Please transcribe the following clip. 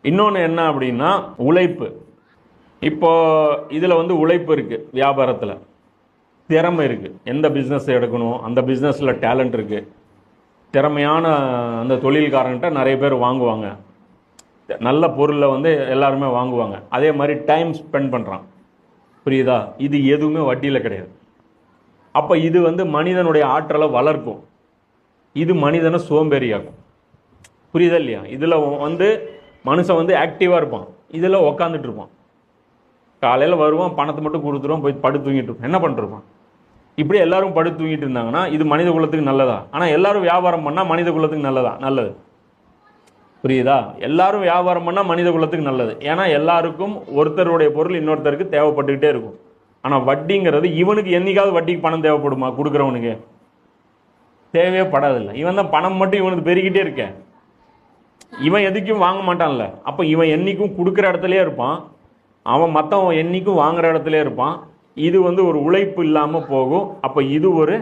இன்னொன்று என்ன அப்படின்னா உழைப்பு. இப்போ இதில் வந்து உழைப்பு இருக்குது, வியாபாரத்தில் திறமை இருக்குது. எந்த பிஸ்னஸ் எடுக்கணும் அந்த பிஸ்னஸில் டேலண்ட் இருக்குது. திறமையான அந்த தொழில்காரன்ட்ட நிறைய பேர் வாங்குவாங்க, நல்ல பொருளை வந்து எல்லாருமே வாங்குவாங்க. அதே மாதிரி டைம் ஸ்பெண்ட் பண்ணுறான், புரியுதா? இது எதுவுமே வட்டியில் கிடையாது. அப்போ இது வந்து மனிதனுடைய ஆற்றலை வளர்க்கும், இது மனிதனை சோம்பேறியாக்கும். புரியுதா இல்லையா? இதில் வந்து மனுஷன் வந்து ஆக்டிவாக இருப்பான், இதில் உக்காந்துட்டு இருப்பான். காலையில் வருவான், பணத்தை மட்டும் கொடுத்துருவான், போய் படுத்து தூங்கிட்டு இருப்பான். என்ன பண்ணிருப்பான்? இப்படி எல்லாரும் படுத்து தூங்கிட்டு இருந்தாங்கன்னா இது மனித குலத்துக்கு நல்லதா? ஆனால் எல்லாரும் வியாபாரம் பண்ணால் மனித குலத்துக்கு நல்லதா? நல்லது. புரியுதா? எல்லாரும் வியாபாரம் பண்ணால் மனித குலத்துக்கு நல்லது. ஏன்னா எல்லாருக்கும் ஒருத்தருடைய பொருள் இன்னொருத்தருக்கு தேவைப்பட்டுக்கிட்டே இருக்கும். ஆனால் வட்டிங்கிறது இவனுக்கு என்னைக்காவது வட்டிக்கு பணம் தேவைப்படுமா? கொடுக்குறவனுக்கு தேவையே படாதில்லை. இவன் தான் பணம் மட்டும் இவனுக்கு பெருகிட்டே இருக்க, இவன் எதுக்கும் வாங்க மாட்டான்ல. அப்போ இவன் என்னைக்கும் கொடுக்குற இடத்துலயே இருப்பான், அவன் மற்றவன் என்னைக்கும் வாங்குற இடத்துல இருப்பான். இது வந்து ஒரு உழைப்பு இல்லாமல் போகும். அப்போ இது ஒரு